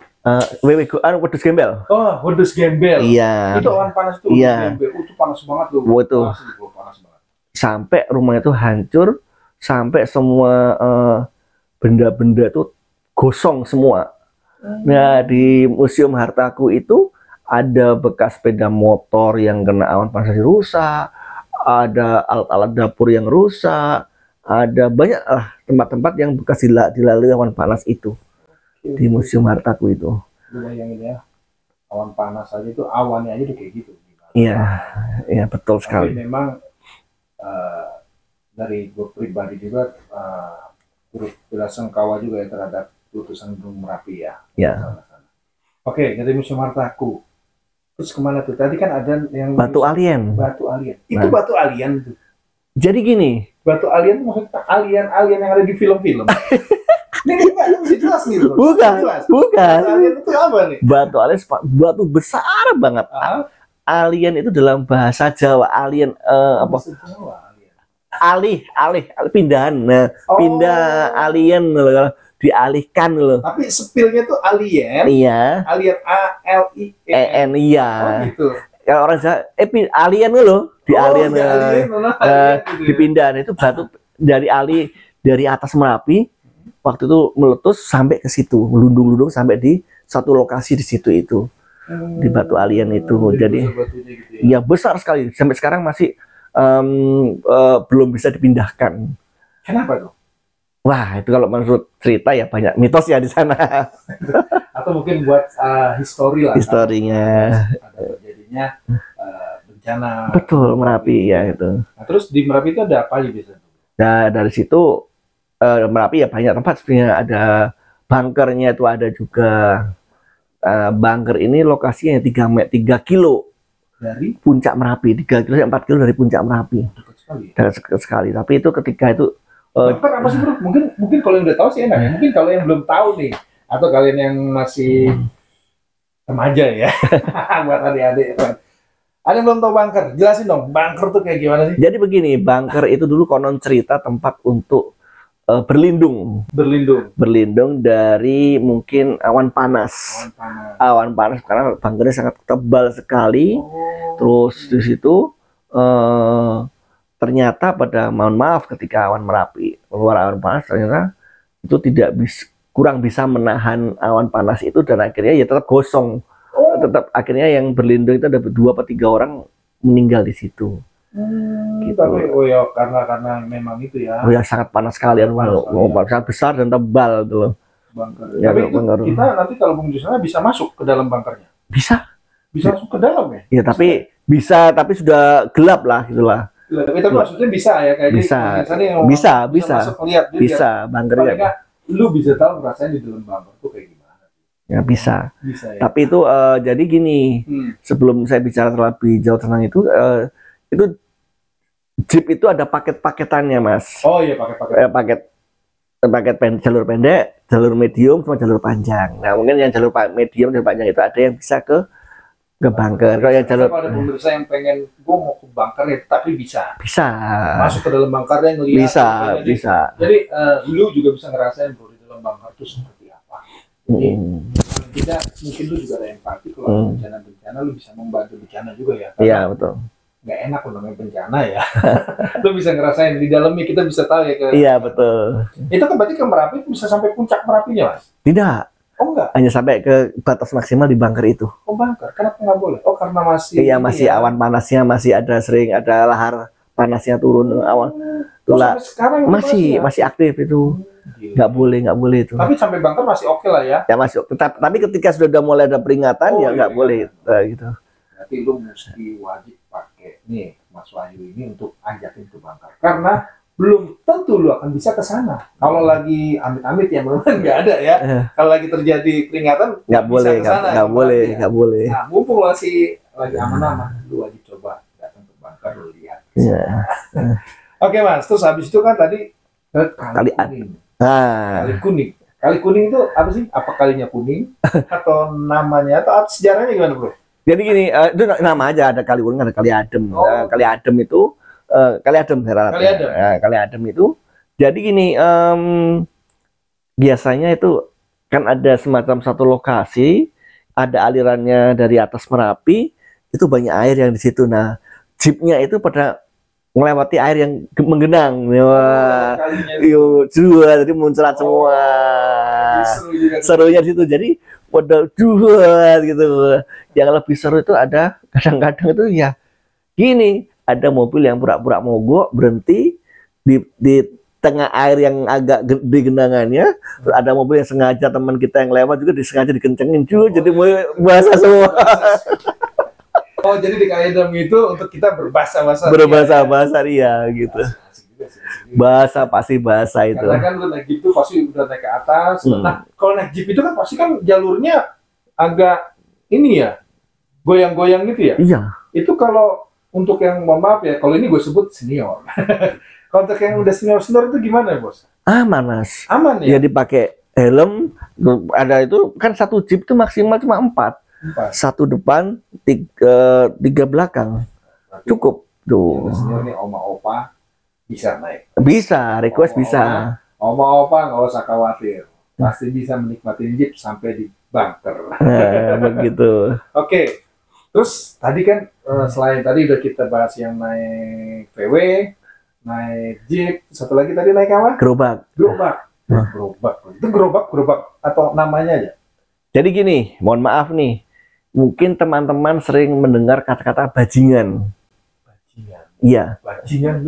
B: Wedus Gembel.
A: Oh, Wedus Gembel.
B: Iya.
A: Itu awan panas itu.
B: Iya.
A: Itu panas banget loh.
B: Itu.
A: Panas banget.
B: Sampai rumah itu hancur, sampai semua benda-benda itu gosong semua. Nah, di Museum Hartaku itu ada bekas sepeda motor yang kena awan panas rusak, ada alat-alat dapur yang rusak. Ada banyak tempat-tempat yang bekas dilalui awan panas itu di Museum Hartaku itu.
A: Bayangin ya, awan panas aja itu awannya aja udah kayak gitu.
B: Iya betul sekali.
A: Tapi memang dari gue pribadi juga turut belasungkawa juga ya terhadap letusan Gunung Merapi ya.
B: Iya.
A: Oke, dari Museum Hartaku. Terus kemana tuh? Tadi kan ada yang
B: Batu Alien.
A: Batu Alien. Itu Batu Alien tuh.
B: Jadi gini,
A: Batu Alien maksudnya alien yang ada di film-film. Ini nggak bisa jelas nih bro.
B: Bukan.
A: Batu Alien itu apa nih?
B: Batu Alien batu besar banget. Alien itu dalam bahasa Jawa. Alien apa? Alih pindahan. Nah, pindah alien loh, dialihkan loh.
A: Tapi spillnya tuh alien.
B: Iya.
A: Alien ALIEN.
B: Iya.
A: Oh gitu.
B: Ya orang Jawa, alien loh. Dipindahan itu batu dari atas Merapi waktu itu meletus sampai ke situ, melundung-lundung sampai di satu lokasi di situ itu di Batu Alien itu. Jadi gitu ya besar sekali, sampai sekarang masih belum bisa dipindahkan.
A: Kenapa tuh?
B: Wah, itu kalau menurut cerita ya banyak mitos ya di sana.
A: Atau mungkin buat histori lah.
B: Historinya.
A: Ada terjadinya bencana.
B: Betul, Merapi ya itu.
A: Nah, terus di Merapi itu ada apa aja biasanya?
B: Nah, dari situ Merapi ya banyak tempat sebenarnya, ada bunkernya itu ada juga. Bunker ini lokasinya 3 kilo
A: dari
B: puncak Merapi, 3 kilo 4 kilo dari puncak Merapi. Dekat sekali. Tapi itu ketika itu
A: bunker apa sih bro? Mungkin kalau yang udah tahu sih enak ya. Mungkin kalau yang belum tahu nih, Atau kalian yang masih remaja ya, buat adik-adik. Ada yang belum tahu bunker? Jelasin dong, bunker tuh kayak gimana sih?
B: Jadi begini, bunker itu dulu konon cerita tempat untuk berlindung dari mungkin awan panas. Awan panas karena bunkernya sangat tebal sekali. Terus di situ ternyata mohon maaf, ketika awan Merapi keluar awan panas, ternyata itu kurang bisa menahan awan panas itu, dan akhirnya ya tetap gosong. Tetap akhirnya yang berlindung itu ada 2 atau 3 orang meninggal di situ.
A: Gitu. Tapi ya karena memang itu ya.
B: Oh ya, sangat panas sekali, sangat besar dan tebal gitu loh.
A: Bunker. Ya, tapi itu kita nanti kalau menuju sana bisa masuk ke dalam bunkernya.
B: Bisa
A: masuk ke dalam ya?
B: Iya, tapi sudah gelap lah gitulah.
A: Tapi maksudnya bisa ya, kayak
B: bisa
A: masuk lihat
B: bisa bunkernya.
A: Lu bisa tahu rasanya di dalam bunker tuh kayak gimana?
B: Ya bisa ya. Tapi itu jadi gini, sebelum saya bicara terlebih jauh tentang itu Jeep itu ada paket-paketannya, Mas.
A: Oh iya,
B: paket jalur pendek, jalur medium, sama jalur panjang. Nah, mungkin yang jalur medium, jalur panjang itu ada yang bisa ke bunker. Kalau yang jalur,
A: ada pemirsa yang pengen gue mau ke bunker ya, tapi bisa masuk ke dalam bunkernya, ngelihat.
B: Bisa.
A: Jadi lu juga bisa ngerasain bro di dalam bunker itu seperti apa. Jadi tidak mungkin lu juga ada empati kalau ada bencana lu bisa membantu bencana juga ya.
B: Iya, betul.
A: Nggak enak kalau namanya bencana ya. Lu bisa ngerasain di dalamnya, kita bisa tahu ya.
B: Iya, betul.
A: Itu kan berarti ke Merapi bisa sampai puncak Merapinya, Mas?
B: Tidak.
A: Oh enggak?
B: Hanya sampai ke batas maksimal di bunker itu.
A: Oh, bunker. Kenapa nggak boleh? Oh, karena masih...
B: Iya, masih awan panasnya, masih sering ada lahar panasnya turun. Awan.
A: Sampai sekarang
B: masih aktif itu. Nggak boleh itu.
A: Tapi sampai bunker masih oke lah ya?
B: Ya, masih oke. Tapi ketika sudah mulai ada peringatan, ya nggak boleh. Gitu.
A: Berarti lu mesti wajib pakai nih, Mas Wahyu ini untuk ajakin ke bunker. Karena belum tentu lu akan bisa ke sana. Kalau lagi amit-amit ya memang nggak ada ya. Kalau lagi terjadi peringatan
B: nggak boleh.
A: Nah, mumpung lagi aman-aman, lu wajib coba datang ke bunker, lu lihat. Oke, Mas, terus habis itu kan tadi kali kuning. Kali kuning itu apa sih? Apa kalinya kuning atau namanya atau sejarahnya gimana, Bro?
B: Jadi gini, itu nama aja, ada kali kuning, ada kali adem. Kali adem itu Kali Adem itu jadi gini, biasanya itu kan ada semacam satu lokasi, ada alirannya dari atas Merapi, itu banyak air yang di situ. Nah, jeepnya itu pada melewati air yang menggenang. Jadi muncrat semua. Serunya di situ. Jadi pada gitu. Yang lebih seru itu ada kadang-kadang itu ya gini, ada mobil yang pura-pura mogok berhenti di tengah air yang agak gede genangannya. Terus ada mobil yang sengaja, teman kita yang lewat juga disengaja dikencengin jadi bahasa semua.
A: Oh, jadi di Kali Adem itu untuk kita berbahasa-bahasa
B: ya gitu. Bahasa itu.
A: Karena kan lu naik jeep itu pasti udah naik ke atas. Nah, kalau naik jeep itu kan pasti kan jalurnya agak ini ya, goyang-goyang gitu ya.
B: Iya.
A: Itu kalau untuk yang, mohon maaf ya, kalau ini gue sebut senior. Kalau untuk yang udah senior itu gimana ya, Bos?
B: Aman, Mas.
A: Aman ya?
B: Ya dipakai helm, ada itu kan satu jeep itu maksimal cuma 4. 1 depan, 3 belakang. Berarti cukup tuh.
A: Senior nih, oma-opa bisa naik.
B: Bisa, request bisa.
A: Oma-opa nggak usah khawatir. Pasti bisa menikmati jeep sampai di bunker.
B: Begitu.
A: Oke. Terus tadi kan selain tadi udah kita bahas yang naik VW, naik Jeep, satu lagi tadi naik apa?
B: Gerobak.
A: Itu gerobak atau namanya aja?
B: Jadi gini, mohon maaf nih, mungkin teman-teman sering mendengar kata-kata bajingan. Iya. Bajingan.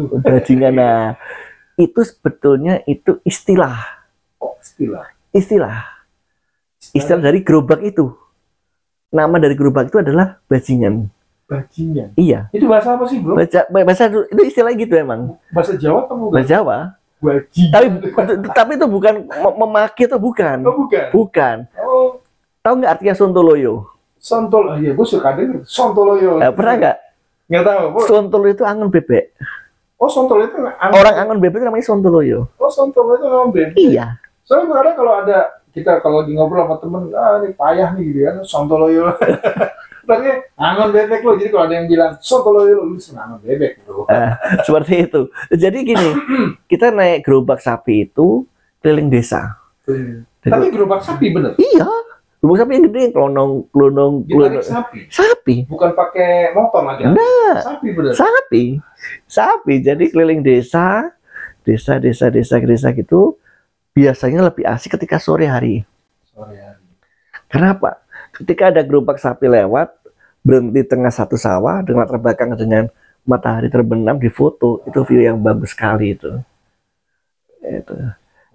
B: Nah, itu sebetulnya itu istilah.
A: Oh, istilah.
B: Istilah dari gerobak itu. Nama dari gerobak itu adalah bajingan. Iya.
A: Itu bahasa apa sih, Bro?
B: Bahasa itu istilah gitu emang.
A: Bahasa Jawa atau bukan?
B: Bahasa Jawa.
A: Bajingan.
B: Tapi itu bukan memaki atau bukan.
A: Oh,
B: bukan.
A: Oh.
B: Tahu nggak artinya sontoloyo?
A: Iya, gue suka denger sontoloyo.
B: Pernah nggak?
A: Nggak tahu, Bro.
B: Sontoloyo itu angon bebek.
A: Oh, sontoloyo itu
B: orang angon bebek itu namanya sontoloyo.
A: Oh, sontoloyo itu angon bebek.
B: Iya.
A: Soalnya kadang kalau ada kita kalau lagi ngobrol sama temen, ini payah nih gitu kan, sontoloyo. Tapi angon bebek lo. Jadi kalau ada yang bilang sontoloyo, lu angon bebek bro.
B: Seperti itu. Jadi gini, kita naik gerobak sapi itu keliling desa.
A: Tapi gerobak sapi bener?
B: Iya. Gerobak sapi yang gede, klonong. Sapi.
A: Bukan pakai motor lagi.
B: Nah,
A: sapi bener.
B: Sapi. Jadi keliling desa gitu. Biasanya lebih asik ketika sore hari. Kenapa? Ketika ada gerobak sapi lewat, berhenti tengah satu sawah dengan latar belakang dengan matahari terbenam di foto, itu view yang bagus sekali itu.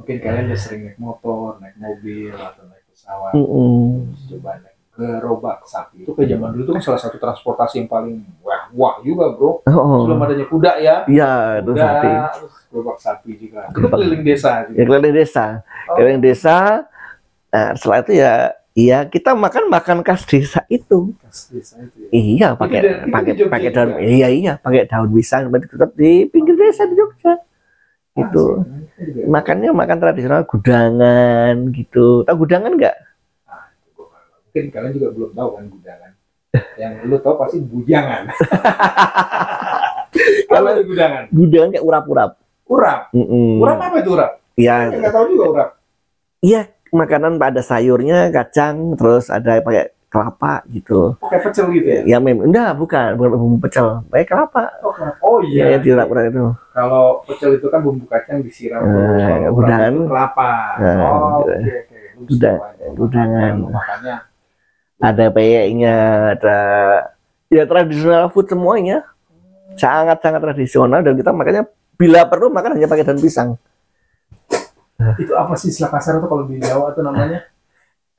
A: Mungkin kalian udah sering naik motor, naik mobil atau naik pesawat, coba naik gerobak sapi. Itu ke zaman dulu itu kan salah satu transportasi yang paling wah juga bro. Sebelum adanya kuda ya.
B: Iya, itu sapi.
A: Gerobak sapi juga. Itu keliling desa. Juga.
B: Ya, keliling desa. Nah, setelah itu ya kita makan khas desa itu.
A: Ya?
B: Iya, pakai daun. Iya, pakai daun pisang tetap di pinggir desa di Jogja. Gitu. Makannya makan tradisional gudangan gitu. Tahu gudangan nggak?
A: Mungkin kalian juga belum tahu kan gudangan. Yang lu tahu pasti bujangan. Kalau itu gudangan.
B: Gudangan kayak urap-urap.
A: Urap apa itu urap?
B: Iya.
A: Nggak tahu juga urap.
B: Iya, makanan ada sayurnya, kacang, terus ada pakai kelapa gitu.
A: Pakai pecel gitu ya?
B: Ya enggak, bukan bumbu pecel, pakai kelapa.
A: Oh iya.
B: Ya, diurap-urap itu.
A: Kalau pecel itu kan bumbu kacang disiram
B: gudangan
A: kelapa.
B: Gudangan.
A: Makanya
B: ada peyeknya, ada ya tradisional food semuanya. Sangat-sangat tradisional dan kita makanya bila perlu makan hanya pakai daun pisang.
A: Itu apa sih istilah kasar itu kalau di Jawa itu namanya?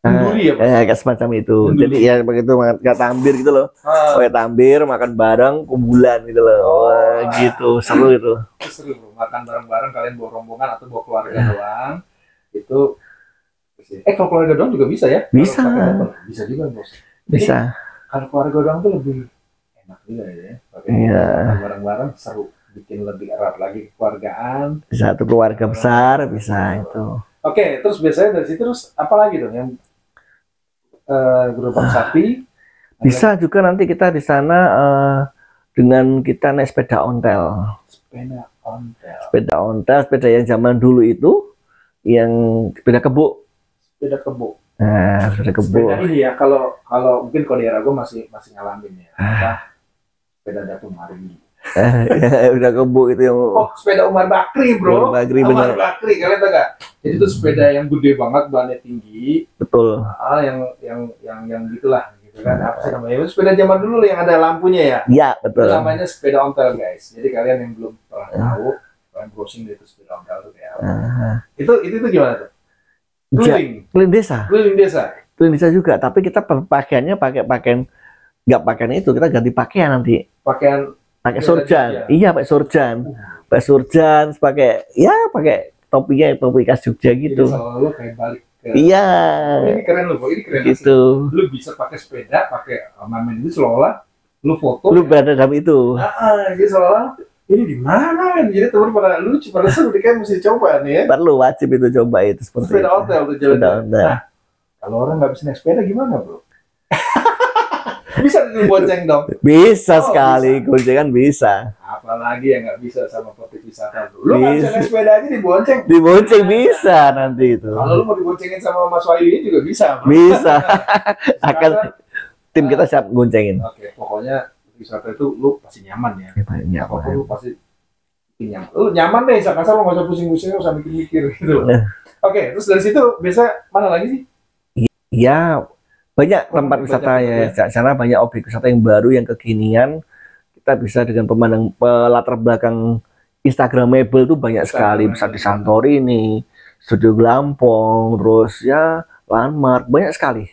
A: Duri ya?
B: Kayak semacam itu. Duri. Jadi ya begitu kayak tambir gitu loh. Pakai tambir, makan bareng, kumpulan gitu loh. Gitu, seru itu.
A: Seru loh, makan bareng-bareng kalian bawa rombongan atau bawa keluarga doang. Itu kalau keluarga doang juga bisa ya?
B: Bisa.
A: Bisa juga, Bos.
B: Bisa.
A: Kalau keluarga doang tuh lebih enak juga ya.
B: Iya.
A: Bareng-bareng seru. Bikin lebih erat lagi kekeluargaan.
B: Satu keluarga besar bisa itu.
A: Oke, terus biasanya dari situ terus apa lagi tuh yang gerobak sapi?
B: Bisa juga nanti kita di sana dengan kita naik sepeda ontel. Sepeda ontel, sepeda yang zaman dulu itu yang sepeda kebo. Nah, sepeda kebo.
A: Sepeda ini ya kalau mungkin kalau di era gue masih ngalamin ya. Sepeda Dato Mari.
B: Udah kebo itu yang
A: sepeda Umar Bakri bro. Umar Bakri kalian tahu gak? Jadi itu sepeda yang gede banget, bannya tinggi.
B: Betul.
A: Yang gitulah gitu kan. Apa sih namanya? Itu sepeda zaman dulu yang ada lampunya ya.
B: Iya betul.
A: Itu namanya sepeda ontel guys. Jadi kalian yang belum pernah tahu, kalian browsing itu sepeda ontel itu kayak apa. Itu gimana tuh?
B: Keliling desa. Keliling desa juga. Tapi kita pakaiannya pakai pakaian nggak pakaian itu, kita ganti pakaian nanti. Pakai surjan, iya pakai surjan, pakai topinya topi khas Jogja gitu.
A: Jadi selalu kayak balik ke.
B: Iya.
A: Ini keren loh, ini keren.
B: Gitu.
A: Lu bisa pakai sepeda, pakai ornamen itu seolah lu foto.
B: Lu berada dalam itu.
A: Jadi seolah ini di mana kan? Jadi teman pada lucu, pada seru, kayak mesti coba nih ya.
B: Perlu wajib itu coba itu seperti
A: sepeda hotel tuh jalan.
B: Nah,
A: kalau orang nggak bisa naik sepeda gimana bro? Bisa dibonceng dong?
B: Bisa sekali, goncengan bisa.
A: Apalagi yang nggak bisa sama portif wisata tuh. Lu nggak bisa naik sepeda aja dibonceng?
B: Dibonceng bisa nanti itu.
A: Kalau lu mau diboncengin sama Mas Wahyu ini juga bisa. Bro.
B: Bisa. Akan tim kita siap goncengin.
A: Oke, pokoknya wisata itu lu pasti nyaman ya. Apapun lu pasti nyaman. Lu nyaman deh, kasar lu nggak usah pusing-pusing, nggak usah mikir-mikir gitu. Oke, terus dari situ biasa mana lagi sih?
B: Ya banyak tempat wisata ya, sana banyak objek wisata yang baru, yang kekinian. Kita bisa dengan pemandang latar belakang Instagramable tuh banyak sekali, bisa di Santorini, Studio Glampong, terus ya landmark, banyak sekali.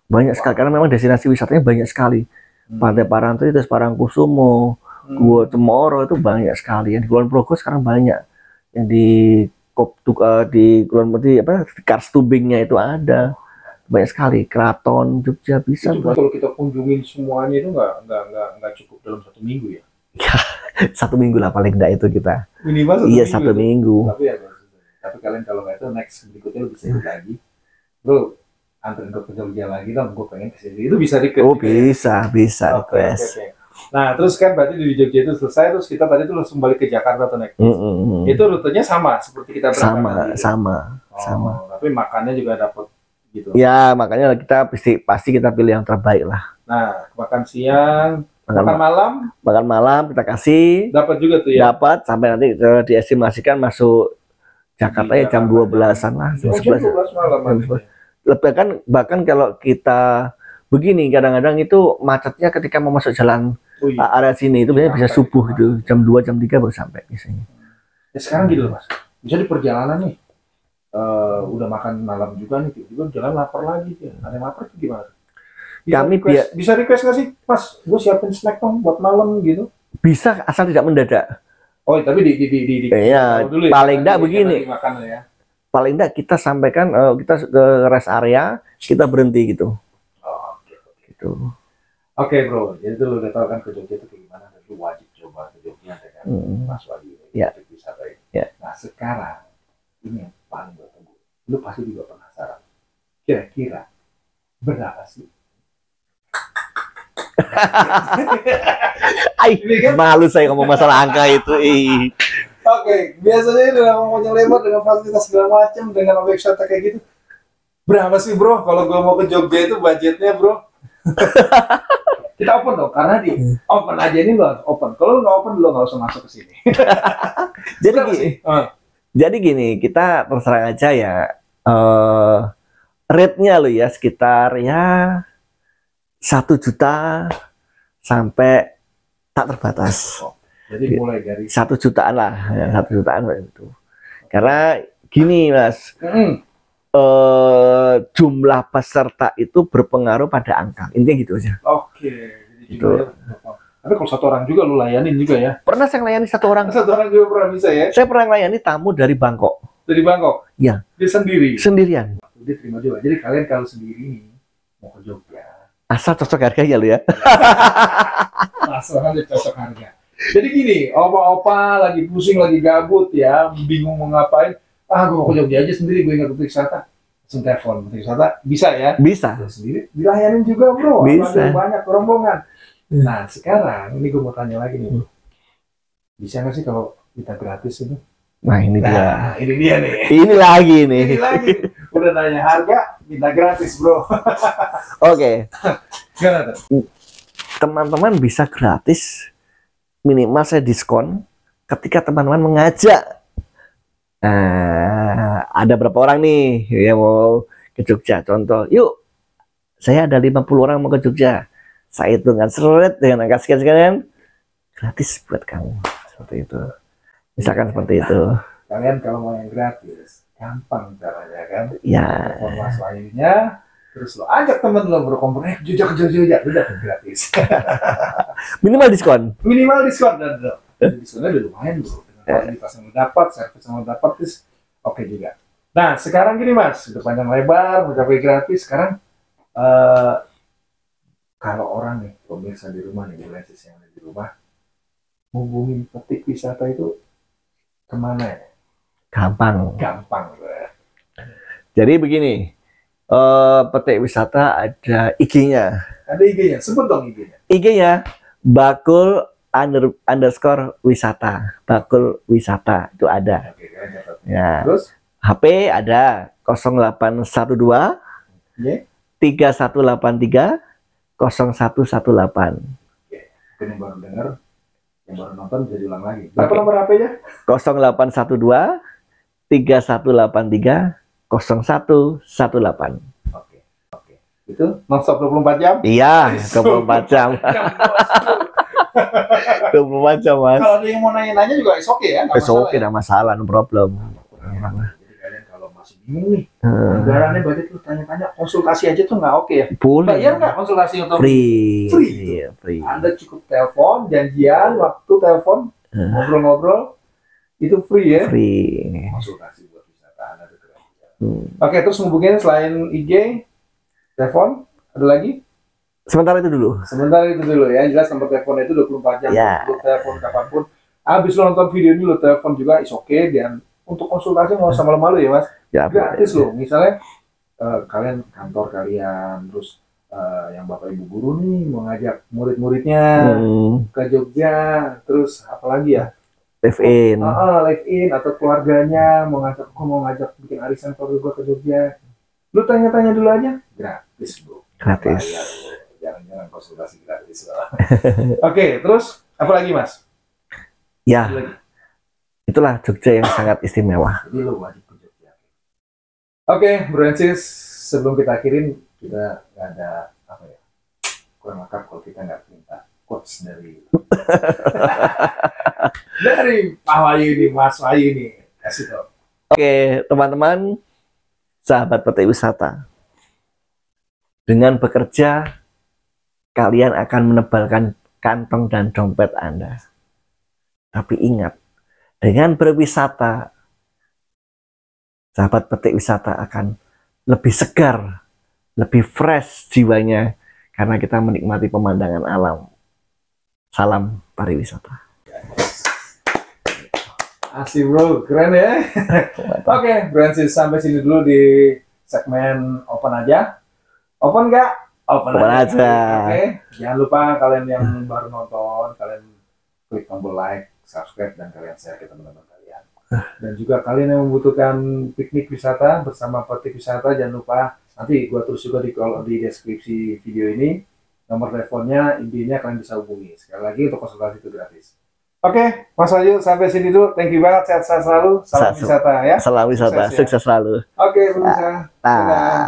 B: Banyak sekali karena memang destinasi wisatanya banyak sekali. Pantai Parangtritis, terus Parangkusumo, Gua Cemoro itu banyak sekali. Yang di Kulon Progo sekarang banyak. Yang di Kulon Putih Kars Tubingnya itu ada. Banyak sekali. Keraton Jogja bisa.
A: Itu kalau kita kunjungin semuanya itu nggak cukup dalam 1 minggu ya?
B: Ya, 1 minggu lah paling enggak itu kita.
A: Minimal 1
B: minggu. Iya,
A: minggu
B: 1 minggu.
A: Tapi kalian kalau nggak itu next berikutnya lu bisa ikut lagi. Bro, anterin gue ke Jogja lagi dong, gue pengen kesini. Itu bisa request.
B: Oh bisa request.
A: Okay. Nah terus kan berarti di Jogja itu selesai, terus kita tadi tuh langsung balik ke Jakarta tuh naik. Itu rutenya sama seperti kita berangkat
B: sama.
A: Tapi makannya juga dapat gitu.
B: Ya makanya kita pasti kita pilih yang terbaik lah.
A: Nah makan siang, makan malam kita kasih. Dapat juga tuh ya.
B: Dapat sampai nanti diestimasikan masuk Jakarta ya jam 12-an lah.
A: Jam 12 malam.
B: Bahkan kalau kita begini kadang-kadang itu macetnya ketika mau masuk jalan area sini itu biasanya bisa subuh gitu, jam 2 jam 3 baru sampai biasanya.
A: Ya sekarang gitu loh Mas. Bisa di perjalanan nih. Udah makan malam juga nih, tiba-tiba jalan lapar lagi ya. Ada yang lapar tuh gimana? Bisa request nggak sih, Mas? Gue siapin snack dong buat malam gitu.
B: Bisa asal tidak mendadak.
A: Oh, tapi
B: ya,
A: dulu
B: paling enggak begini. Ya. Paling enggak kita sampaikan kita ke rest area, kita berhenti gitu. Gitu.
A: Oke, bro. Jadi tuh lu udah tahu kan ke Jogja itu kayak gimana? Lu wajib coba ke Jogja kan. Mas Wadi.
B: Ya.
A: Wisata ya. Nah, sekarang ini yang paling gue tunggu. Lu pasti juga penasaran. Kira-kira berapa sih?
B: Kan? Malu saya ngomong masalah angka itu.
A: Oke, biasanya dengan ngomongnya lebar, dengan fasilitas segala macam, dengan objek wisata kayak gitu. Berapa sih bro? Kalau gue mau ke Jogja itu budgetnya bro? Kita open dong, karena di open aja ini lo open. Kalau lo nggak open, lo nggak usah masuk ke sini.
B: Jadi gini, kita terserang aja ya. Rate-nya lo ya sekitar ya 1 juta sampai tak terbatas.
A: Jadi mulai dari
B: 1 jutaan lah, ya, 1 jutaan itu. Karena gini Mas, jumlah peserta itu berpengaruh pada angka. Intinya gitu aja.
A: Oke. Gitu. Tapi kalau 1 orang juga lu layanin juga ya?
B: Pernah saya layani 1 orang.
A: 1 orang juga pernah bisa ya?
B: Saya pernah layani tamu dari Bangkok.
A: Dari Bangkok?
B: Iya.
A: Dia sendiri?
B: Sendirian.
A: Dia terima juga. Jadi kalian kalau sendiri nih mau ke Jogja.
B: Asal cocok harganya lo ya.
A: Asal aja cocok harga. Jadi gini, opa-opa lagi pusing, lagi gabut ya, bingung mau ngapain. Gue mau ke Jogja aja sendiri, gue ingat Menteri Wisata. Langsung telepon Menteri Wisata, bisa ya?
B: Bisa.
A: Sendiri dilayanin juga bro.
B: Bisa.
A: Ada banyak rombongan. Nah sekarang ini gue mau tanya lagi nih. Bisa nggak sih kalau kita gratis itu?
B: Nah ini dia.
A: Ini dia nih.
B: Ini lagi nih.
A: Ini lagi. Udah nanya harga, minta gratis bro.
B: Oke.
A: Gimana tuh?
B: Teman-teman bisa gratis, minimal saya diskon ketika teman-teman mengajak. Ada berapa orang nih yang mau ke Jogja? Contoh, yuk, saya ada 50 orang mau ke Jogja. Saya hitungkan seret dengan angka sekian-sekian, gratis buat kamu. Seperti itu. Misalkan seperti itu.
A: Kalian kalau mau yang gratis, gampang caranya kan?
B: Ya.
A: Mas lainnya, terus lo ajak temen lo berkumpul, Jogja udah gratis.
B: Minimal diskon.
A: Minimal diskon dan diskonnya udah lumayan bro. Fasilitas yang dapat, servis yang dapat, terus oke juga. Nah sekarang gini mas, udah panjang lebar, mencapai gratis. Sekarang kalau orang nih, pemirsa di rumah nih, Bulensis yang ada di rumah, hubungin Petik Wisata itu kemana ya?
B: Gampang.
A: Ya.
B: Jadi begini, Petik Wisata ada IG-nya.
A: Ada IG-nya, sebut dong IG-nya.
B: IG-nya bakul_wisata. Bakul Wisata itu ada.
A: Oke,
B: ya.
A: Terus?
B: HP ada 0812 3183 0118.
A: Oke, yang baru dengar, yang baru nonton bisa diulang lagi. Berapa nomor HP-nya?
B: 0812 3183 0118.
A: Oke. Itu non-stop 24 jam?
B: Iya, 24 jam. 24 jam, Mas.
A: Kalau ada yang mau nanya-nanya juga oke ya?
B: Oke, tidak masalah, no problem.
A: Jadi kalian kalau masih bingung nih, anggarannya budget lu tanya-tanya, konsultasi aja tuh nggak oke ya?
B: Boleh.
A: Bayar nggak konsultasi untuk?
B: Free.
A: Anda cukup telepon, janjian, waktu telepon, ngobrol-ngobrol, itu free ya?
B: Free.
A: Konsultasi buat wisata Anda itu keren. Oke, terus hubungin selain IG, telepon, ada lagi?
B: Sementara itu dulu
A: ya, jelas nomor teleponnya itu 24 jam,
B: ya.
A: Lu telepon kapanpun. Habis lu nonton video ini lu telepon juga, is oke, dan untuk konsultasi nggak usah malu-malu ya Mas.
B: Ya,
A: Gratis loh. Misalnya kalian kantor kalian, terus yang Bapak Ibu guru nih mau ngajak murid-muridnya ke Jogja, terus apalagi ya?
B: Live in.
A: Live in atau keluarganya mau ngajak bikin arisan keluarga ke Jogja. Lu tanya-tanya dulu aja, gratis bro.
B: Gratis.
A: Jangan-jangan konsultasi gratis. Oke, terus apa lagi Mas?
B: Ya, itulah Jogja yang sangat istimewa.
A: Jadi lu wajib ke Jogja. Oke, Bro Ensis, sebelum kita akhirin, kita nggak ada apa ya, kurang lengkap kalau kita nggak minta quotes dari Pak Wahyu ini, Mas Wahyu ini, kasih tau.
B: Oke, teman-teman, sahabat petik wisata, dengan bekerja kalian akan menebalkan kantong dan dompet Anda. Tapi ingat, dengan berwisata, sahabat petik wisata akan lebih segar, lebih fresh jiwanya, karena kita menikmati pemandangan alam. Salam pariwisata.
A: Asik bro, keren ya. Oke, Bro Ensis, sampai sini dulu di segmen open aja. Open nggak? Open aja. Oke, jangan lupa kalian yang baru nonton, kalian klik tombol like, subscribe, dan kalian share ke teman-teman kalian. Dan juga kalian yang membutuhkan piknik wisata bersama petik wisata, jangan lupa nanti gua tulis juga di deskripsi video ini nomor teleponnya, intinya kalian bisa hubungi. Sekali lagi untuk konsultasi itu gratis. Oke, Mas Wahyu, sampai sini dulu. Thank you banget, sehat-sehat selalu. Salam wisata ya.
B: Salam wisata, sukses selalu.
A: Oke, pemirsa.
B: Dadah.